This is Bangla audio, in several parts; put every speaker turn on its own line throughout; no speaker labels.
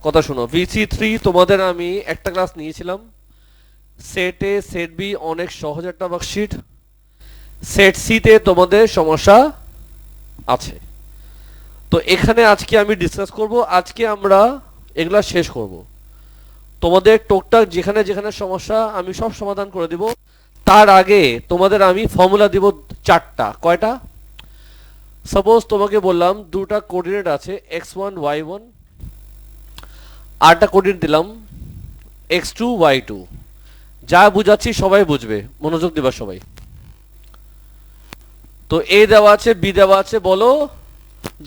কথা শোনো, VC3 তোমাদের আমি একটা ক্লাস নিয়েছিলাম। সেট এ সেট বি অনেক সহজ একটা ওয়ার্কশিট, সেট সি তে তোমাদের সমস্যা আছে। তো এখানে আজকে আমি ডিসকাস করব, আজকে আমরা এগুলা শেষ করব। তোমাদের টুকটাক যেখানে যেখানে সমস্যা আমি সব সমাধান করে দিব। তার আগে তোমাদের আমি ফর্মুলা দিব চারটা। কয়টা? সাপোজ তোমাকে বললাম দুটা কোঅর্ডিনেট আছে x1 y1, আরটা কোঅর্ডিনেট দিলাম x2 y2। যা বুঝাচ্ছি সবাই বুঝবে, মনোযোগ দিবা সবাই। তো এ দেওয়া আছে, বি দেওয়া আছে, বলো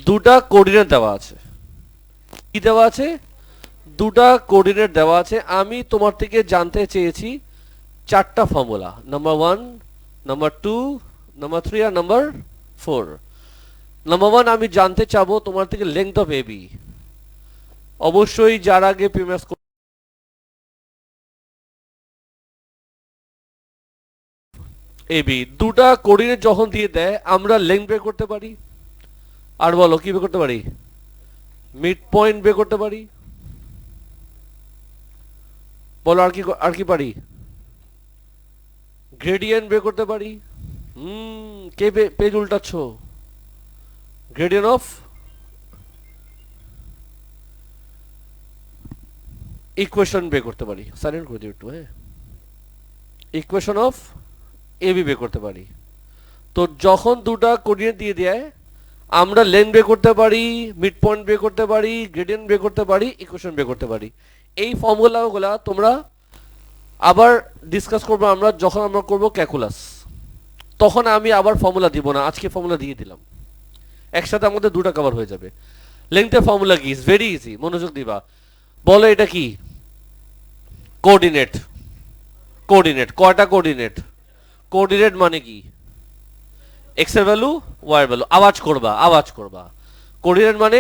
দুটা কোঅর্ডিনেট দেওয়া আছে। কি দেওয়া আছে? দুটা কোঅর্ডিনেট দেওয়া আছে। আমি তোমার থেকে জানতে চেয়েছি চারটা ফর্মুলা, নাম্বার 1, নাম্বার 2, নাম্বার 3 আর নাম্বার 4। নাম্বার 1 আমি জানতে চাবো তোমার থেকে লেংথ অফ এবি। অবশ্যই যার আগে প্রিমিয়াস এবি দুটা কোঅর্ডিনেট যখন দিয়ে দেয় আমরা লেংথ বের করতে পারি। আর বলো কি বের করতে পারি? মিড পয়েন্ট বের করতে পারি। বলো আর কি পারি? গ্রেডিয়েন্ট বের করতে পারি। কে পেজ উল্টাচ্ছ? গ্রেডিয়েন্ট অফ ইকুয়েশন বের করতে পারি। সাইলেন্ট করে দিও একটু, হ্যাঁ। ইকুয়েশন অফ এবি বের করতে পারি। তো যখন দুটা কোঅর্ডিনেট দিয়ে দেয় আমরা লেন্থ বের করতে পারি, মিড পয়েন্ট বের করতে পারি, গ্রেডিয়েন্ট বের করতে পারি, ইকুয়েশন বের করতে পারি। এই ফর্মুলাগুলো তোমরা আবার ডিসকাস করবো আমরা যখন আমরা করব ক্যালকুলাস। তখন আমি আবার ফর্মুলা দিব না, আজকে ফর্মুলা দিয়ে দিলাম, একসাথে আমাদের দুটো কভার হয়ে যাবে। লেংথের ফর্মুলা কি? ইজ ভেরি ইজি, মনোযোগ দিবা। বলো এটা কি? কোঅর্ডিনেট। কোঅর্ডিনেট কয়টা কোঅর্ডিনেট? কোঅর্ডিনেট মানে কি? এক্স এর ভ্যালু, ওয়াই এর ভ্যালু। আওয়াজ করবা, আওয়াজ করবা। কোঅর্ডিনেট মানে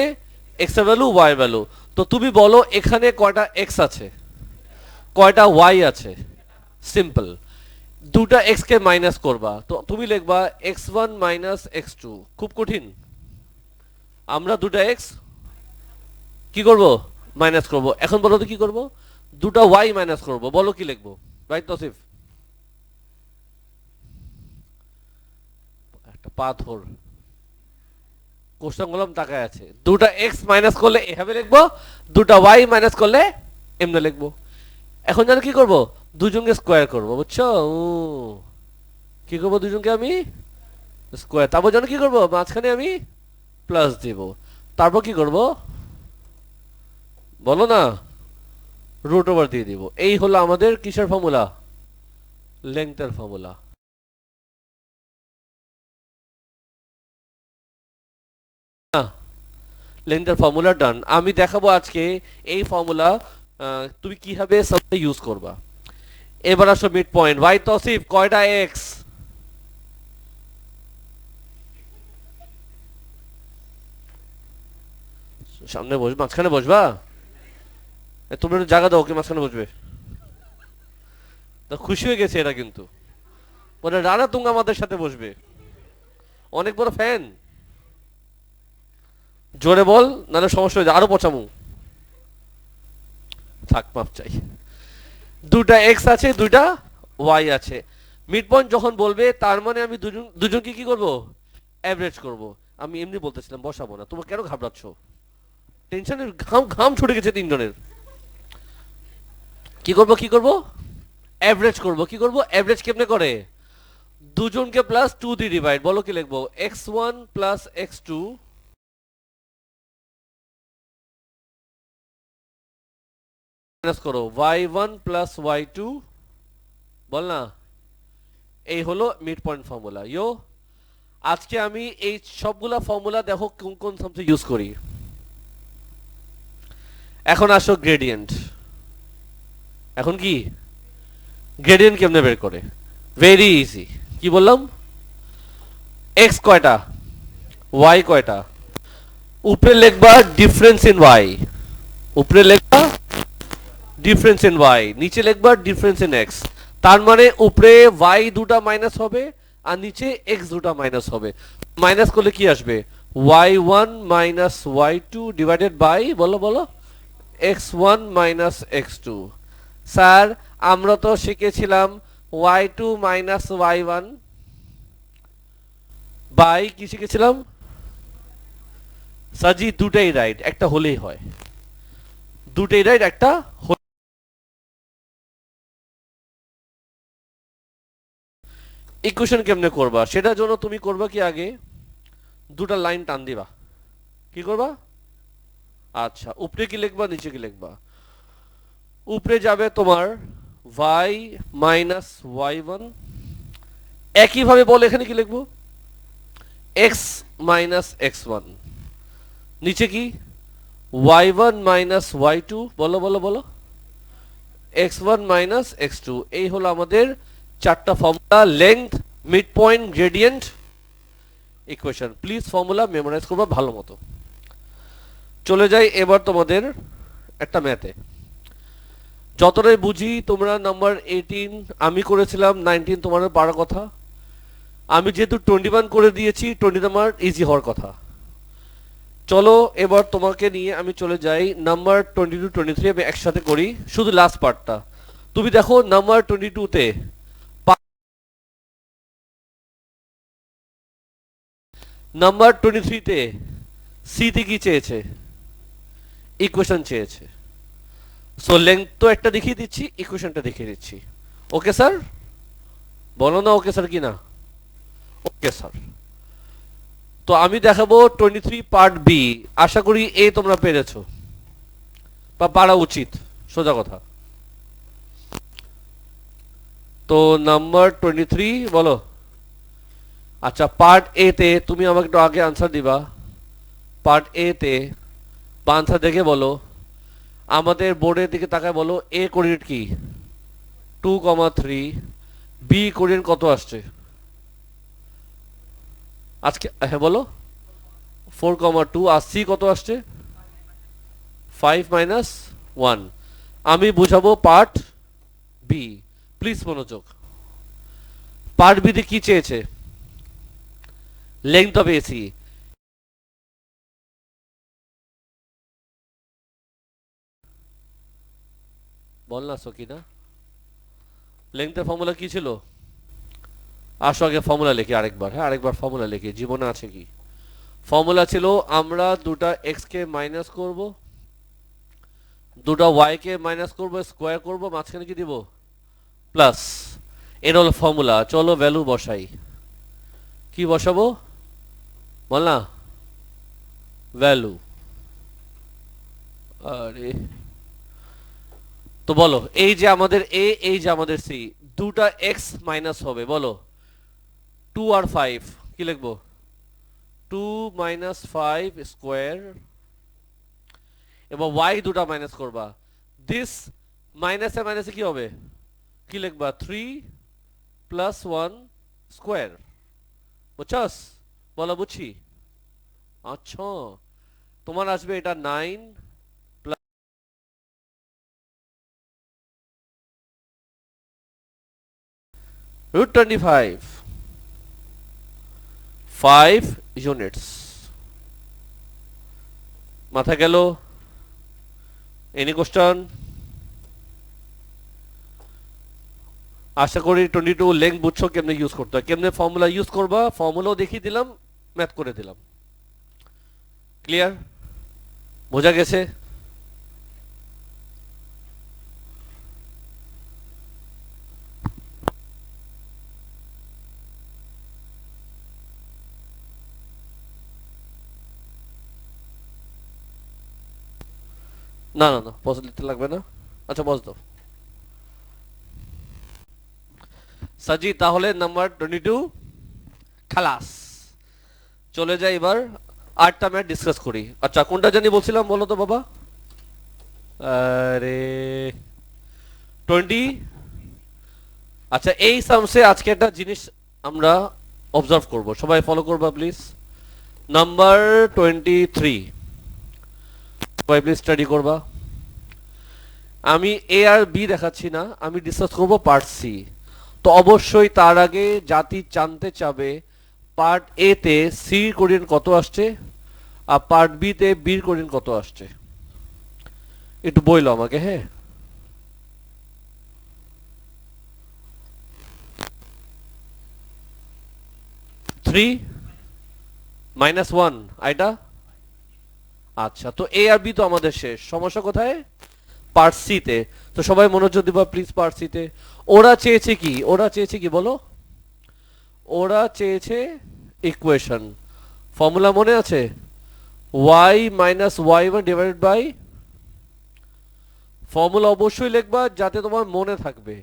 এক্স এর ভ্যালু, ওয়াই এর ভ্যালু। তো তুমি বলো এখানে কয়টা এক্স আছে, কয়টা ওয়াই আছে? সিম্পল, দুটা এক্স কে মাইনাস করবা। তো তুমি লিখবা x1 মাইনাস x2। খুব কঠিন? আমরা দুটা এক্স কি করব? মাইনাস করব। এখন বলো তো কি করব? দুটা ওয়াই মাইনাস করব। বলো কি লিখবো? রাইট তসিফ? একটা পাথর কোশ্চেন গুলো তাকায় আছে। দুটা এক্স মাইনাস করলে এভাবে লিখবো, দুটা ওয়াই মাইনাস করলে এমনি লিখবো। এখন জানো কি করব? দুজনকে স্কোয়ার করব, বুঝছো? কি করব? দুজনকে আমি স্কোয়ার। তারপর জানো কি করব? মাঝখানে আমি প্লাস দিব। তারপর কি করব বলো না? রুট ওভার দিয়ে দিব। এই হলো আমাদের কিসের ফর্মুলা? লেংথের ফর্মুলা। লেংথের ফর্মুলা ডান। আমি দেখাবো আজকে এই ফর্মুলা তুমি কিভাবে সবটা ইউজ করবা। এবার আসো মিড পয়েন্ট। ভাই তসিফ কয়টা এক্স? সামনে বসবে, মাঝখানে বসবা? তুমি একটু জায়গা দাও, ওকে মাঝখানে বসবে। তো খুশি হয়ে গেছে এরা, কিন্তু বলে রানা তুমি আমাদের সাথে বসবে। অনেক বড় ফ্যান। জোরে বল, নাহলে সমস্যা হয়ে যায়, আরো পচামু। থাক, মাপ চাই। দুটা এক্স আছে, দুইটা ওয়াই আছে। মিড পয়েন্ট যখন বলবে তার মানে আমি দুজনকে কি করব? অ্যাভারেজ করব। আমি এমনি বলতেছিলাম, বসাবো না। তোমরা কেন ঘাবড়াচ্ছ? টেনশনের ঘাম ঘাম ছুটে গেছে তিনজনের। কি করব? কি করব? অ্যাভারেজ করব। কি করব? অ্যাভারেজ কেমনে করে? দুজনকে প্লাস 2 দিয়ে ডিভাইড। বলো কি লিখবো? x1 প্লাস x2 মাইনাস করো y1 প্লাস y2। বল না? এই হলো মিড পয়েন্ট ফর্মুলা। ইয়ো, আজকে আমি এই সবগুলা ফর্মুলা দেখো কোন কোন সামথিং ইউজ করি। এখন আসো গ্রেডিয়েন্ট। এখন কি গ্রেডিয়েন্ট কেমনে বের করে? Very easy. কি বললাম? এক্স কয়টা, ওয়াই কয়টা? উপরে লিখবা ডিফারেন্স ইন ওয়াই, উপরে লিখবা ডিফারেন্স ইন ওয়াই, নিচে লিখবা ডিফারেন্স ইন এক্স। তার মানে উপরে ওয়াই দুটা মাইনাস হবে আর নিচে এক্স দুটা মাইনাস হবে। মাইনাস করলে কি আসবে? y1 minus y2 divided by, বলো বলো, x1 মাইনাস x2। স্যার আমরা তো শিখেছিলাম y2 মাইনাস y1 বাই কি শিখেছিলাম? সাজি দুটাই রাইট, একটা হলেই হয়, দুটাই রাইট একটা। ইকুয়েশন কেমনে করবা সেটার জন্য তুমি করবা কি, আগে দুটা লাইন টান দিবা। কি করবা? আচ্ছা, উপরে কি লিখবা নিচে কি লিখবা? উপরে যাবে তোমার y মাইনাস y1, একইভাবে বল এখানে কি লিখবো? x minus x1। নিচে কি? y1 মাইনাস y2, বলো বলো বলো, x1 মাইনাস x2। এই হলো আমাদের চারটা formula, length, mid point, gradient, equation. Please formula memorize করবা ভালো মতো। চলে যাই এবার তোমাদের একটা ম্যাথে। যতটাই বুঝি তোমরা নাম্বার 18 আমি করেছিলাম, 19 তোমাদের পারার কথা। আমি যেহেতু 21 করে দিয়েছি, 20 নাম্বার ইজি হওয়ার কথা। চলো এবার তোমাকে নিয়ে আমি চলে যাই নাম্বার 22 23, আমি একসাথে করি শুধু লাস্ট পার্টটা। তুমি দেখো নাম্বার 22 তে নাম্বার 23 তে সি তে কি চেয়েছে? ইকুয়েশন চেয়েছে। সো লেংথ তো একটা দেখিয়ে দিচ্ছি, ইকুয়েশনটা দেখিয়ে দিচ্ছি। Okay sir? বলো না ওকে স্যার কি না? Okay sir. তো আমি দেখাবো 23 পার্ট বি। আশা করি এ তোমরা পেরেছো বা পারা উচিত, সোজা কথা। তো নাম্বার 23 বলো। আচ্ছা, পার্ট এ তে তুমি আমাকে একটু আগে আনসার দিবা। পার্ট এ তে বা আনসার দেখে বলো, আমাদের বোর্ডের দিকে তাকায় বলো এ কোঅর্ডিনেট কি? 2,3। বি কোঅর্ডিনেট কত আসছে আজকে? হ্যাঁ বলো, 4,2। আর সি কত আসছে? 5 মাইনাস 1। আমি বুঝাবো পার্ট বি, প্লিজ মনোযোগ। পার্ট বি তে কি চেয়েছে? Length of AC. বল না সকিনা, লেংথের ফর্মুলা কি ছিল? আসো আগে ফর্মুলা লিখি আরেকবার। হ্যাঁ আরেকবার ফর্মুলা লিখি, জীবনে আছে কি? ফর্মুলা ছিল আমরা দুটা এক্স কে মাইনাস করব, দুটা ওয়াই কে মাইনাস করব, স্কোয়ার করব, মাঝখানে কি দিব? প্লাস। এর হলো ফর্মুলা। চলো ভ্যালু বসাই। কি বসাবো বল না? ভ্যালু। আরে তো বলো, এই যে আমাদের এ, এই যে আমাদের সি, দুটা এক্স মাইনাস হবে, বলো 2 আর 5 কি লিখবো? 2 মাইনাস 5 স্কোয়ার, এবার ওয়াই দুটা মাইনাস করবা। দিস মাইনাসে মাইনাসে কি হবে? কি লিখবা? 3 প্লাস 1 স্কোয়ার। বুঝছস? বলো বুঝছি। আচ্ছা, তোমার আসবে এটা 9 প্লাস √25, 5 ইউনিটস। মাথা গেল? Any question? আশা করি 22 লেংথ বুঝছো কেমনে ইউজ করতে হয়, কেমনে ফর্মুলা ইউজ করবা। ফর্মুলাও দেখিয়ে দিলাম, ম্যাথ করে দিলাম। ক্লিয়ার? বোঝা গেছে? না না না, পজ লিখতে লাগবে না। আচ্ছা পজ দাও সাজি। তাহলে নাম্বার 22 খালাস। চলে যাই এবার আটটা ম্যাথ ডিসকাস করি। আচ্ছা কোনটা জানি বলছিলাম বলো তো বাবা? আরে 20। আচ্ছা এই সামসে আজকে একটা জিনিস আমরা অবজার্ভ করব, সবাই ফলো করবা প্লিজ। নাম্বার 23 সবাই প্লিজ স্টাডি করবা। আমি এ আর বি দেখাচ্ছি না, আমি ডিসকাস করব পার্ট সি। তো অবশ্যই তার আগে জাতি জানতে চাবে পার্ট এ তে সির কোঅর্ডিনেট কত আসছে আর পার্ট বি তে বির কোঅর্ডিনেট কত আসছে। একটু বইলো আমাকে, হ্যাঁ। 3 -1 এটা। আচ্ছা, তো এ আর বি তো আমাদের শেষ, সমস্যা কোথায়? পার্ট সি তে। তো সবাই মনোযোগ দিবা প্লিজ পার্ট সি তে। ওরা চেয়েছে কি, ওরা চেয়েছে কি বলো? ওরা চেয়েছে ইকুয়েশন। ফর্মুলা মনে আছে? y - y1 divided by, formula অবশ্যই লিখবা যাতে তোমার মনে থাকবে,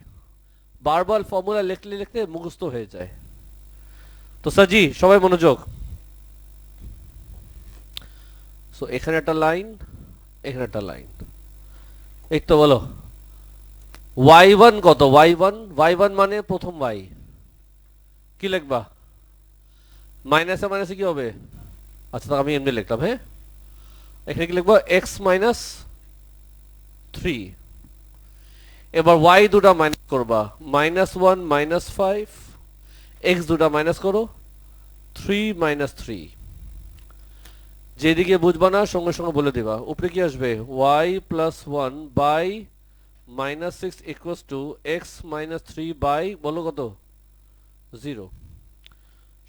বারবার ফর্মুলা লিখতে লিখতে মুখস্থ হয়ে যায়। তো সাজি সবাই মনোযোগ। সো এখানে একটা লাইন, এখানে একটা লাইন, এই তো বলো y1 কত? y1 মানে প্রথম y, কি লিখবা? মাইনাসে মাইনাসে কি হবে? আচ্ছা, তো আমি এমনি লিখলাম, হ্যাঁ। এখানে কি লিখবো? x - 3। এবার y দুটা মাইনাস করবা, -1 -5, x দুটা মাইনাস করো, 3 - 3। যেদিকে বুঝবা না সঙ্গে সঙ্গে বলে দিবা। উপরে কি আসবে? y + 1 by -6 equals to x - 3 by, বলো কত? 0।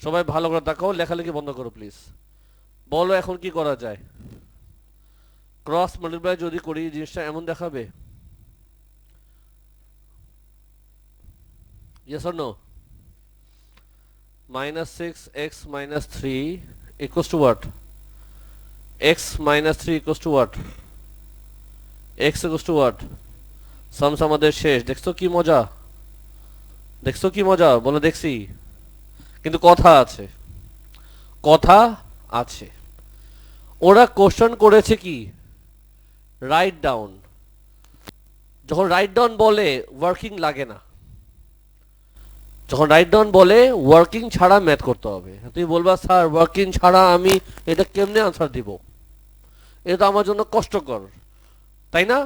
সবাই ভালো করে তাকাও, লেখালেখি বন্ধ করো প্লিজ। বলো এখন কি করা যায়? ক্রস মাল্টিপ্লাই যদি করি জিনিসটা এমন দেখাবে? Yes or no? -6x - 3 equals to what? x - 3 equals to what? x equals to what? Sums আমাদের শেষ। দেখছো কি মজা? দেখছো কি মজা? বলো দেখছি। কিন্তু কথা আছে, কথা আছে। ওরা কোশ্চেন করেছে কি? Write down. যখন রাইট ডাউন বলে ওয়ার্কিং লাগে না, যখন রাইট ডাউন বলে ওয়ার্কিং ছাড়া ম্যাথ করতে হবে। তুমি বলবা স্যার ওয়ার্কিং ছাড়া আমি এটা কেমনে আনসার দিব, এটা তো আমার জন্য কষ্টকর, তাই না?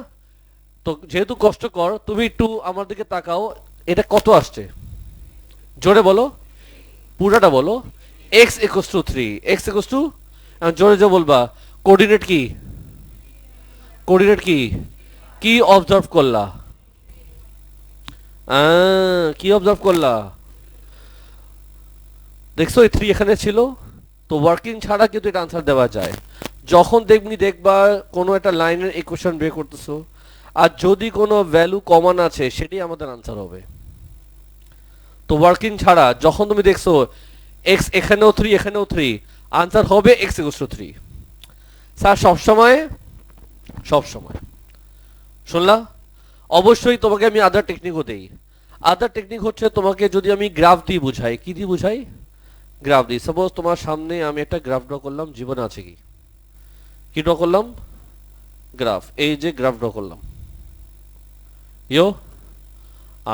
তো যেহেতু কষ্টকর, তুমি একটু আমার দিকে তাকাও, এটা কত আসছে জোরে বলো, পুরাটা বলো। x = 3, x = জোরে জোরে বলবা। কোঅর্ডিনেট কি? কোঅর্ডিনেট কি? কি অবজার্ভ করলা? কি অবজার্ভ করলা? দেখছো এই 3 এখানে ছিল, তো ওয়ার্কিং ছাড়া কিন্তু এটা আনসার দেওয়া যায়। যখন দেখবা কোনো একটা লাইনের ইকুয়েশন বের করতেছো, আর যদি কোনো ভ্যালু কমন আছে সেটাই আমাদের আনসার হবে। তো ওয়ার্কিং ছাড়া যখন তুমি দেখছো x এখানেও 3 এখানেও 3, আনসার হবে x = 3। স্যার সবসময়? সবসময়। শুনলা? অবশ্যই তোমাকে আমি আদার টেকনিকও দেই। আদার টেকনিক হচ্ছে তোমাকে যদি আমি গ্রাফ দিয়ে বুঝাই। কি দিয়ে বুঝাই? গ্রাফ দিই। সাপোজ তোমার সামনে আমি একটা গ্রাফ ড্র করলাম, জীবনে আছে কি? কি ড্র করলাম? গ্রাফ। এই যে গ্রাফ ড্র করলাম, ইয়ো।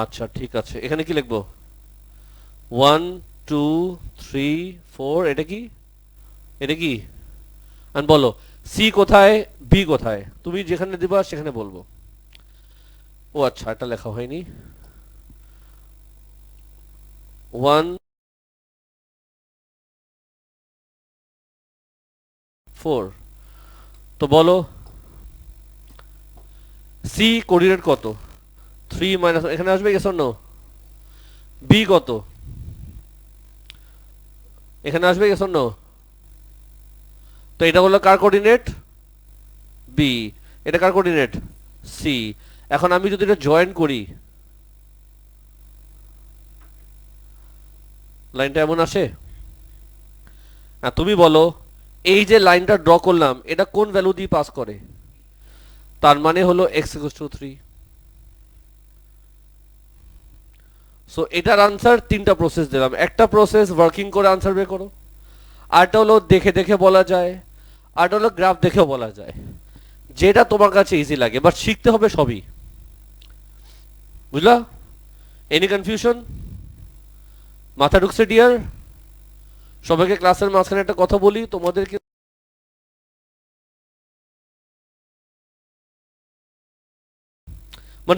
আচ্ছা ঠিক আছে, এখানে কি লিখবো? 1 2 3 4। এটা কি? এটা কি? আমি বলো সি কোথায়, বি কোথায়? তুমি যেখানে দিবা সেখানে বলবো। ও আচ্ছা, এটা লেখা হয়নি। 1 4। তো বলো সি কোঅর্ডিনেট কত? 3 - এখানে আসবে, গেছ নো? বি কত? এখানে আসবে, গেছ নো? তো এটা হলো কার কোঅর্ডিনেট? বি। এটা কার কোঅর্ডিনেট? সি। এখন আমি যদি এটা জয়েন করি, লাইনটা এমন আসে? তুমি বলো এই যে লাইনটা ড্র করলাম এটা কোন ভ্যালু দিয়ে পাস করে? তার মানে হলো x = 3। সো এটার আনসার তিনটা প্রসেস দিলাম। একটা প্রসেস ওয়ার্কিং করে আনসার বের করো, আরটা হলো দেখে দেখে বলা যায়, আরটা হলো গ্রাফ দেখেও বলা যায়। যেটা তোমার কাছে ইজি লাগে, বাট শিখতে হবে সবই। বুঝলা? Any confusion? মাথা ঢুকছে ডিয়ার? সবাইকে ক্লাসের মাঝখানে একটা কথা বলি, তোমাদেরকে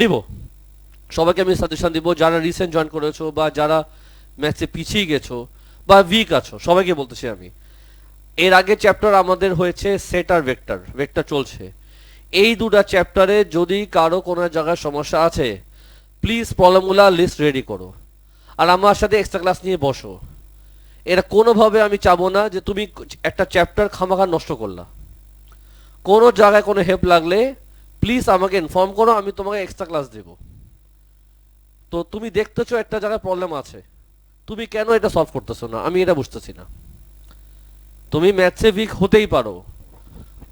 দিব, সবাইকে আমি সাজেশন দিব যারা রিসেন্ট জয়েন করেছো বা যারা ম্যাথে পিছিয়ে গেছো বা উইক আছো, সবাইকে বলতেছি আমি। এর আগে চ্যাপ্টার আমাদের হয়েছে সেট আর ভেক্টর, ভেক্টর চলছে। এই দুটা চ্যাপ্টারে যদি কারো কোনো জায়গায় সমস্যা আছে প্লিজ প্রবলেমগুলো লিস্ট রেডি করো আর আমার সাথে এক্সট্রা ক্লাস নিয়ে বসো। এটা কোনোভাবে আমি চাবো না যে তুমি একটা চ্যাপ্টার খামাখা নষ্ট করলা। কোনো জায়গায় কোনো হেল্প লাগলে প্লিজ আমাকে ইনফর্ম করো, আমি তোমাকে এক্সট্রা ক্লাস দেবো। তো তুমি দেখতেছো একটা জায়গায় প্রবলেম আছে, তুমি কেন এটা সলভ করতেছো না আমি এটা বুঝতেছি না। তুমি ম্যাথসে উইক হতেই পারো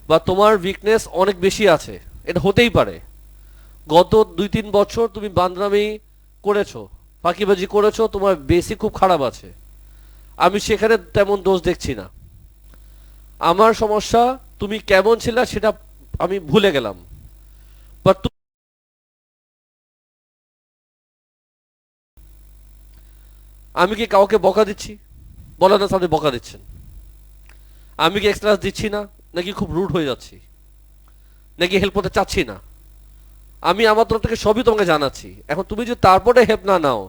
বা তোমার উইকনেস অনেক বেশি আছে, এটা হতেই পারে। গত 2-3 বছর তুমি বান্দরামি করেছো, ফাঁকিবাজি করেছো, তোমার বেসিক খুব খারাপ আছে, আমি সেখানে তেমন দোষ দেখছি না। আমার সমস্যা তুমি কেমন ছিলা সেটা আমি ভুলে গেলাম। বাট আমি কি কাউকে বকা দিচ্ছি? বলেন না সামনে বকা দিচ্ছেন। আমি কি এক্সট্রা দিচ্ছি না, নাকি খুব রুড হয়ে যাচ্ছি, নাকি হেল্প করতে চাচ্ছি না? আমি আমার তরফ থেকে সবই তোমাকে জানাচ্ছি। এখন তুমি যদি তারপরে হেল্প না নাও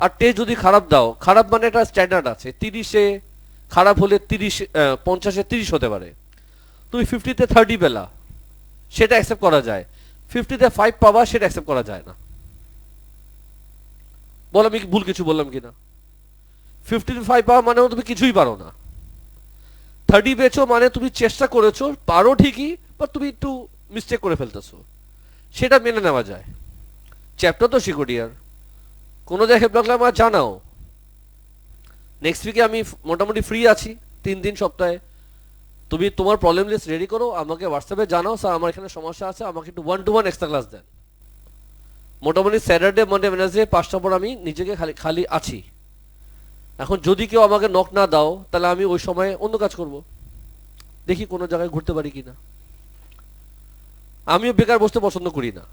আর টেস্ট যদি খারাপ দাও, খারাপ মানে একটা স্ট্যান্ডার্ড আছে, 30-এ খারাপ হলে 50-এ 30 হতে পারে। তুমি 50-তে 30 পেলা, সেটা অ্যাকসেপ্ট করা যায়। 50-তে 5 পাবা, সেটা অ্যাকসেপ্ট করা যায় না। বল আমি ভুল কিছু বললাম কিনা? 50-তে 5 পাওয়া মানে তুমি কিছুই পারো না। 30 পেয়েছো মানে তুমি চেষ্টা করেছো, পারো ঠিকই, বাট তুমি একটু মিস্টেক করে ফেলতেছো, সেটা মেনে নেওয়া যায়। চ্যাপ্টার তো শিখো ডিয়ার, কোনো জায়গায় হেল্প লাগলে আমার জানাও। নেক্সট উইকে আমি মোটামুটি ফ্রি আছি 3 দিন সপ্তাহে। তুমি তোমার প্রবলেম লিস্ট রেডি করো, আমাকে হোয়াটসঅ্যাপে জানাও, স্যার আমার এখানে সমস্যা আছে, আমাকে একটু 1-to-1 এক্সট্রা ক্লাস দেন। মোটামুটি স্যাটারডে মানডে ওয়েডনেসডে 5টা পর আমি নিজেকে খালি খালি আছি। এখন যদি কেউ আমাকে নক না দাও তাহলে আমি ওই সময় অন্য কাজ করব, দেখি কোনো জায়গায় ঘুরতে পারি কিনা। আমিও বেকার বসতে পছন্দ করি না,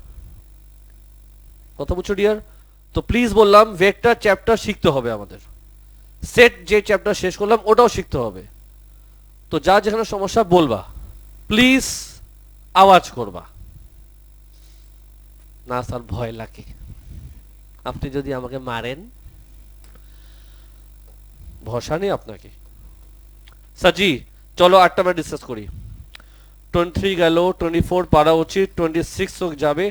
কথা বুঝছো ডিয়ার? তো প্লিজ বললাম ভেক্টর চ্যাপ্টার শিখতে হবে আমাদের, সেট যে চ্যাপ্টার শেষ করলাম ওটাও শিখতে হবে। তো যা যেখানে সমস্যা বলবা, প্লিজ আওয়াজ করবা না। স্যার ভয় লাগে, আপনি যদি আমাকে মারেন। ভরসা নেই আপনাকে। স্যার জি, চলো 8টা আমরা ডিসকাস করি। 23 গেল, 24 পারা উচিত, 26 যাবে,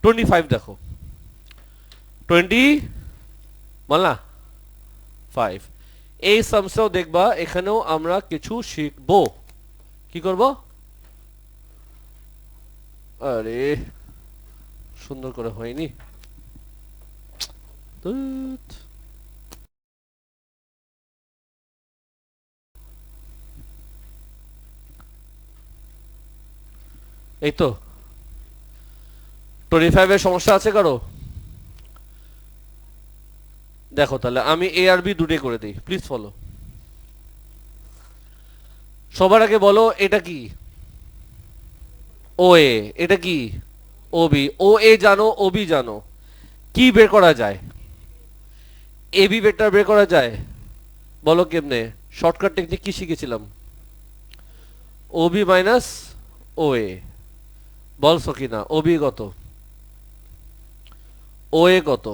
25 দেখো। 20 বল না 5। এই সামসেও দেখবা এখানেও আমরা কিছু শিখবো। কি করব? আরে সুন্দর করে হয়নি। ধুৎ। এই তো 25 এর সমস্যা আছে কারো? দেখো তাহলে আমি এ আর বি দুটোই করে দিই, প্লিজ ফলো। সবার আগে বলো এটা কি? ও এ। এটা কি? ও বি। ও এ জানো, ও বি জানো, কি বের করা যায়? এ বি ভেক্টর বের করা যায়। বলো কেমনে? শর্টকাট টেকনিক কি শিখেছিলাম? ও বি মাইনাস ও এ। বলছো কিনা? ও বি কত, ও এ কত?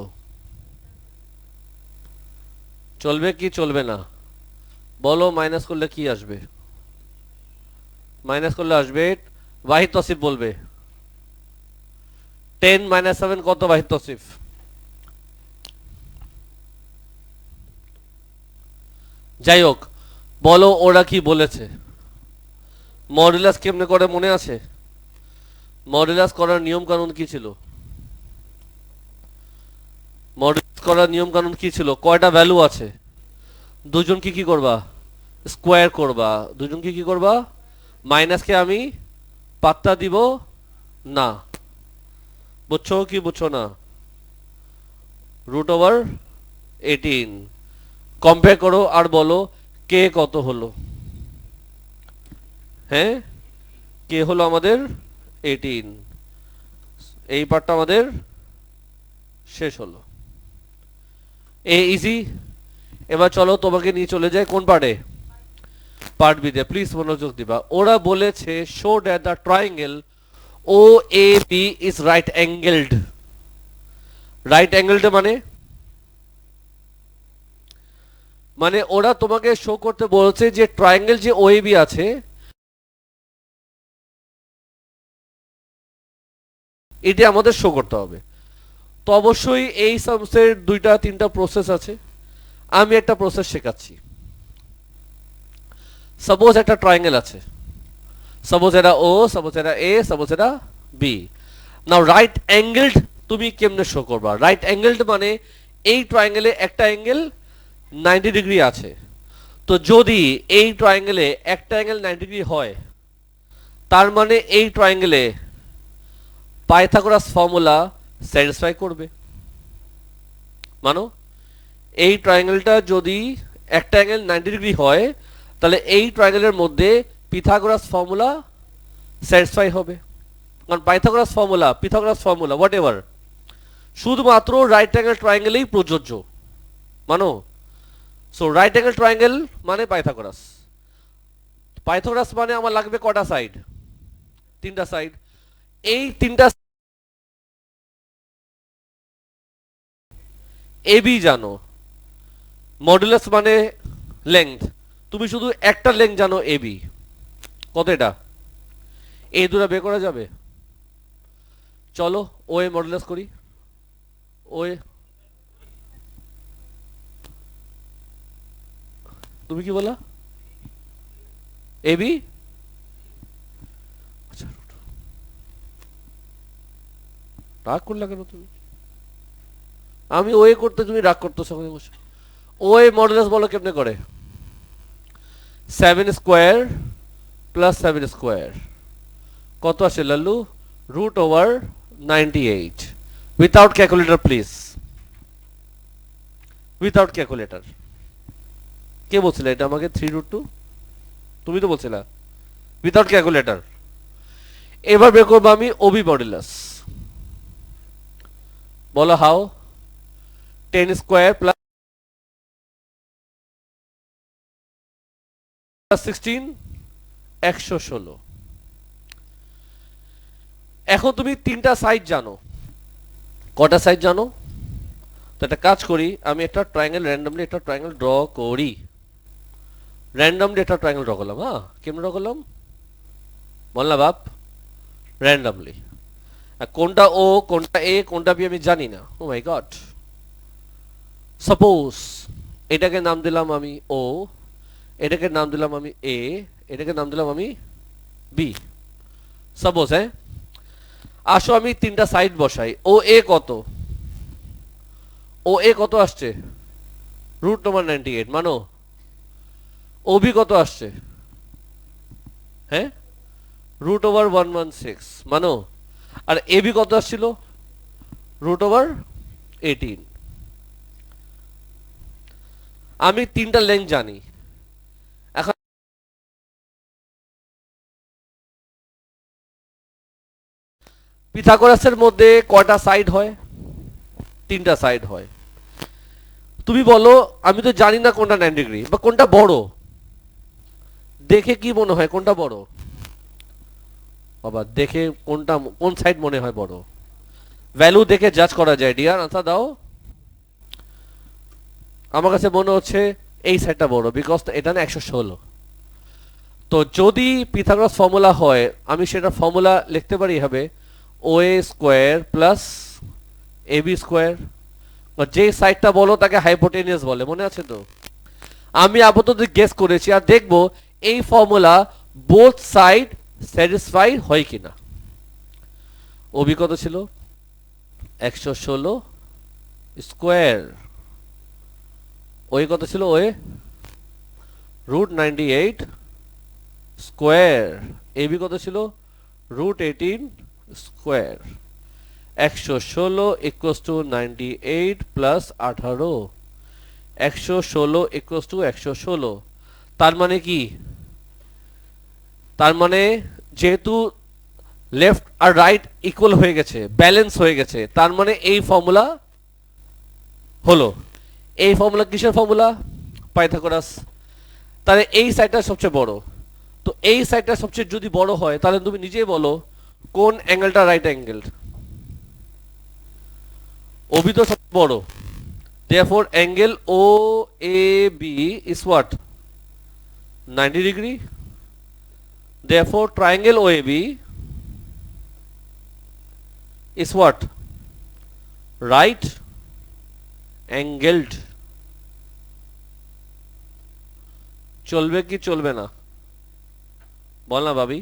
চলবে কি চলবে না? বলো মাইনাস করলে কি আসবে? মাইনাস করলে আসবে ওয়াহিদ তসিফ বলবে। 10 - 7 কত ওয়াহিদ তসিফ? যাই হোক, বলো ওরা কি বলেছে। মডুলাস কেমনে করে মনে আছে? মডুলাস করার নিয়ম কানুন কি ছিল? মডুলাস করার নিয়ম কানুন কি ছিল? কয়টা ভ্যালু আছে? দুজন কি কি করবা? স্কোয়ার করবা। দুজন কি কি করবা? মাইনাসকে আমি পাত্তা দিব না। বুঝছো কি বুঝছো না? √18। কম্পেয়ার করো আর বলো কে কত হলো। হ্যাঁ, কে হলো আমাদের 18। এই পার্টটা আমাদের শেষ হলো। ইজি। এবার চলো তোমাকে নিয়ে চলে যায় কোন পার্টে? পার্ট বি তে। প্লিজ মনোযোগ দিবা। ওরা বলেছে show that the triangle O A B is right angled. Right angled মানে মানে ওরা তোমাকে শো করতে বলছে যে ট্রায়াঙ্গেল যে ও এ বি আছে এটা আমাদের শো করতে হবে। তো অবশ্যই এই সামসের দুইটা তিনটা প্রসেস আছে, আমি একটা প্রসেস শেখাচ্ছি। সাপোজ একটা ট্রায়াঙ্গেল আছে, সাপোজ এটা ও, সাপোজ এটা এ, সাপোজ এটা বি। নাও রাইট অ্যাঙ্গেলড তুমি কেমনে শো করবা? রাইট অ্যাঙ্গেলড মানে এই ট্রায়াঙ্গেলে একটা অ্যাঙ্গেল 90 ডিগ্রি আছে, তো যদি এই ট্রায়াঙ্গেলে একটা অ্যাঙ্গেল 90 ডিগ্রি হয়, তার মানে এই ট্রায়াঙ্গেলে পাইথাগোরাস ফর্মুলা স্যাটিসফাই করবে। মানো এই ট্রায়াঙ্গেলটা যদি একটা অ্যাঙ্গেল 90 ডিগ্রি হয়, তাহলে এই ট্রায়াঙ্গেলের মধ্যে পিথাগোরাস ফর্মুলা স্যাটিসফাই হবে। কারণ পাইথাগোরাস ফর্মুলা হোয়াট এভার শুধুমাত্র রাইট অ্যাঙ্গেল ট্রায়াঙ্গেলেই প্রযোজ্য। মানো সো রাইট অ্যাঙ্গেল ট্রায়াঙ্গেল মানে পাইথাগোরাস। পাইথাগোরাস মানে আমার লাগবে কটা সাইড? তিনটা সাইড। এই তিনটা এবি জানো, মডুলাস মানে লেংথ, তুমি শুধু একটা লেংথ জানো এবি, কত এটা? এই দুটো বের করা যাবে? চলো ও এ মডুলাস করি। ও এ তুমি কি বলা? এবি, আচ্ছা রাগ করলা কেন তুমি? আমি ও এ করতে তুমি রাগ করতেছো বসে। ও এ মডুলাস বলো কেমনে করে? 7 স্কোয়ার প্লাস 7 স্কোয়ার কত আসে Lallu? √98। Without calculator please, without calculator. কে বলছিল এটা আমাকে 3√2? তুমি তো বলছিলা উইথাউট ক্যালকুলেটর। এবার বের করবো আমি ওবি মডুলাস। বলো হাউ? 10 square plus 16 116। এখন তুমি তিনটা সাইড জানো, কটা সাইড জানো? তো একটা কাজ করি, আমি একটা ট্রায়াঙ্গেল র্যান্ডমলি একটা ট্রায়াঙ্গেল ড্র করি। র্যান্ডমলি একটা ট্রায়াঙ্গেল ড্র করলাম। হ্যাঁ কেমন ড্র করলাম বল না বাপ? র্যান্ডমলি। কোনটা ও, কোনটা এ, কোনটা বি আমি জানি না। ও মাই গড। সাপোজ এটাকে নাম দিলাম আমি ও, এটাকে নাম দিলাম আমি এ, এটাকে নাম দিলাম আমি বি। সাপোজ হ্যাঁ, আসো আমি তিনটা সাইড বসাই। ও এ কত? ও এ কত আসছে? √98। মানো ও বি কত আসছে? হ্যাঁ √116। মানো আর এ বি কত আসছিল? √18। আমি তিনটা লেন্থ জানি। এখন পিথাগোরাসের মধ্যে কয়টা সাইড হয়? তিনটা সাইড হয়। তুমি বলো আমি তো জানি না কোনটা 90 ডিগ্রি বা কোনটা বড়। দেখে কি মনে হয় কোনটা বড়? বাবা দেখে কোনটা, কোন সাইড মনে হয় বড়? ভ্যালু দেখে জাজ করা যায়। ডিয়ার আনসার দাও। আমার কাছে মনে হচ্ছে এই সাইডটা বড়, বিকজ এটা না 116। তো যদি পিথাগোরাস ফর্মুলা হয়, আমি সেটা ফর্মুলা লিখতে পারি হবে ও এ square plus A B square. যে সাইডটা বলো তাকে হাইপোটেনিয়াস বলে, মনে আছে তো? আমি আপাতত গেস করেছি আর দেখব এই ফর্মুলা বোথ সাইড স্যাটিসফাই হয় কিনা। ওবি কত ছিল? 116 স্কোয়ার। ওই কত ছিল? Way √98 square. এবি কত ছিল? √18 square. 116 equals to 98 plus 18। 116 equals to 116। তার মানে কি? তার মানে যেহেতু লেফট আর রাইট ইকুয়াল হয়ে গেছে, ব্যালেন্স হয়ে গেছে, তার মানে এই ফর্মুলা হলো। এই ফর্মুলা কিসের ফর্মুলা? পাইথাগোরাস। তাহলে এই সাইডটা সবচেয়ে বড়। তো এই সাইডটা সবচেয়ে যদি বড় হয়, তাহলে তুমি নিজেই বলো কোন অ্যাঙ্গেলটা রাইট অ্যাঙ্গেল? ওবি তো সবচেয়ে বড়। Therefore angle OAB is what? 90 degree. Therefore triangle OAB is what? Right angled. চলবে কি চলবে না বল না ভাবি।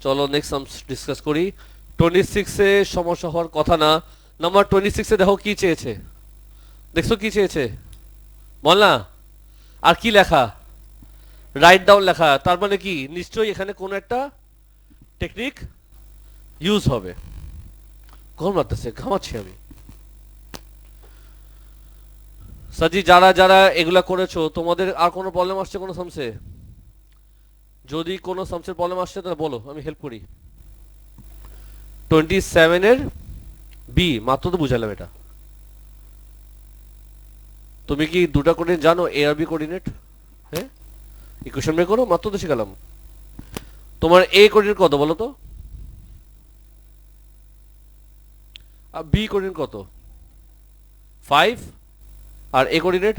চলো নেক্সট সামস ডিসকাস করি। 26 এ সমস্যা হওয়ার কথা না। নাম্বার 26 এ দেখো কি চেয়েছে, দেখছো কি চেয়েছে বল না। আর কি লেখা? রাইট ডাউন লেখা। তার মানে কি নিশ্চয়ই এখানে কোনো একটা টেকনিক ইউজ হবে। গরম লাগতেছে, ঘামাচ্ছি আমি। সাজি যারা যারা এগুলা করেছো তোমাদের আর কোনো প্রবলেম আসছে কোনো সামসে? যদি কোনো সামসের প্রবলেম আসছে তাহলে বলো, আমি হেল্প করি। 27 এর বি মাত্র তো বুঝালাম এটা। তুমি কি দুটা কোঅর্ডিনেট জানো, এ আর বি কোঅর্ডিনেট? হ্যাঁ, ইকুয়েশন বের করো, মাত্র তো শিখালাম। তোমার এ কোঅর্ডিনেট কত বলো তো, আর বি কোঅর্ডিনেট কত? 5 আর এ কোঅর্ডিনেট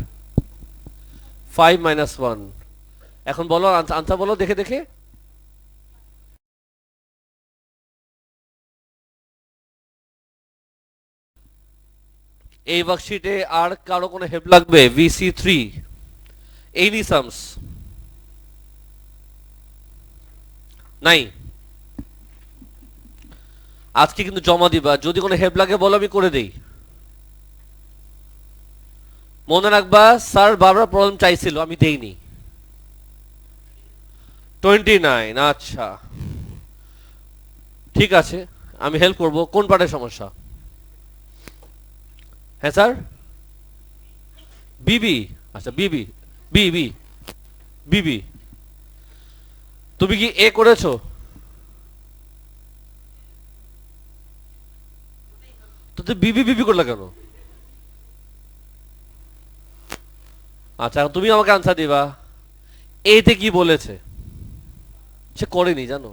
5 মাইনাস 1। এখন বলো আনসার বলো দেখে দেখে। এই ওয়ার্কশিটে আর কারো কোনো হেল্প লাগবে? VC3 এনি সামস নাই? আজকে কিন্তু জমা দিবা, যদি কোনো হেল্প লাগে বলো, আমি করে দেই। মনে রাখবা স্যার বারবার প্রবলেম চাইছিল, আমি দেইনি। 29, আচ্ছা ঠিক আছে, আমি হেল্প করব। কোন পার্টের সমস্যা? হ্যাঁ স্যার, বিবি। আচ্ছা বিবি, বিবি বিবি। তুমি কি এ করেছো? তো তুমি বিবি বিবি করলে কেন? আচ্ছা তুমি আমাকে আনসার দিবা, এতে কি বলেছে? সে করেনি জানো,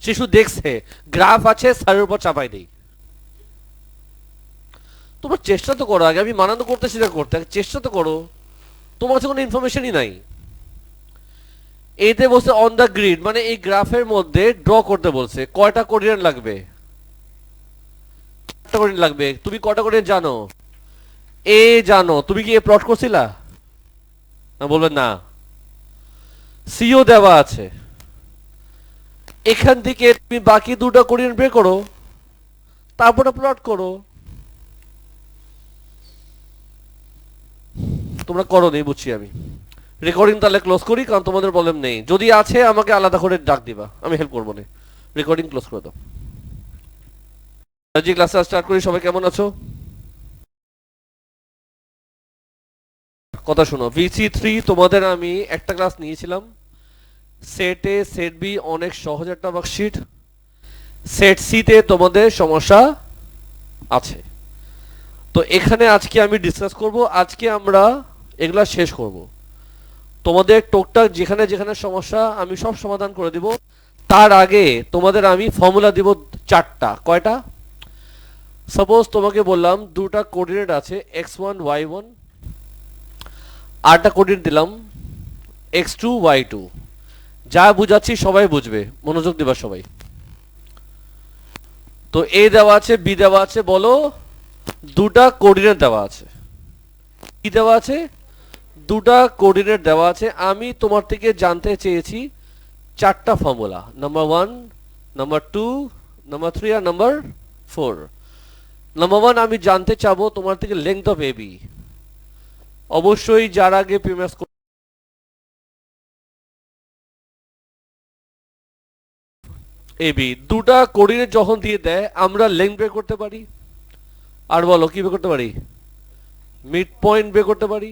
সে শুধু দেখছে গ্রাফ আছে, স্যারের উপর চাপাই দেই। তোমরা চেষ্টা তো করো, আগে আমি মানা তো করতেছি না করতে, চেষ্টা তো করো। তোমার কাছে কোনো ইনফরমেশনই নাই। এতে বলছে অন দ্য গ্রিড, মানে এই গ্রাফের মধ্যে ড্র করতে বলছে। কয়টা কোঅর্ডিনেট লাগবে? 4টা কোঅর্ডিনেট লাগবে। তুমি কয়টা কোঅর্ডিনেট জানো? এ জানো, তুমি কি এ প্লট করছিলা? না বলবেন না। সিও দেওয়া আছে, এখান থেকে তুমি বাকি দুটো কোঅর্ডিনেট বের করো, তারপরে প্লট করো। তোমরা করো নেই বুঝছি আমি। রেকর্ডিং তাহলে ক্লোজ করি, কারণ তোমাদের প্রবলেম নেই। যদি আছে আমাকে আলাদা করে ডাক দিবা, আমি হেল্প করবো না। রেকর্ডিং ক্লোজ করে দাও। জি ক্লাস স্টার্ট করি। সবাই কেমন আছো? কথা শোনো, VC3 তোমাদের আমি একটা ক্লাস নিয়েছিলাম। সেট এ সেট বি অনেক সহজ একটা ওয়ার্কশিট। সেট সি তে তোমাদের সমস্যা আছে। তো এখানে আজকে আমি ডিসকাস করব, আজকে আমরা এগুলা শেষ করব। তোমাদের টুকটাক যেখানে যেখানে সমস্যা আমি সব সমাধান করে দিব। তার আগে তোমাদের আমি ফর্মুলা দিব 4টা। কয়টা? সাপোজ তোমাকে বললাম দুটা কোঅর্ডিনেট আছে x1 y1, আরটা কোঅর্ডিনেট দিলাম x2 y2। যা বুঝাচ্ছি সবাই বুঝবে, মনোযোগ দিবা সবাই। তো এ দেওয়া আছে, বি দেওয়া আছে, বলো দুটা কোঅর্ডিনেট দেওয়া আছে। কি দেওয়া আছে? দুটা কোঅর্ডিনেট দেওয়া আছে। আমি তোমার থেকে জানতে চেয়েছি 4টা ফর্মুলা, নাম্বার 1, নাম্বার 2, নাম্বার 3 আর নাম্বার 4। নাম্বার 1 আমি জানতে চাবো তোমার থেকে লেংথ অফ এবি। অবশ্যই যার আগে প্রিমিয়াস এবি দুটা কোঅর্ডিনেট যখন দিয়ে দেয় আমরা লেংথ বের করতে পারি। আর বলো কি বের করতে পারি? মিড পয়েন্ট বের করতে পারি।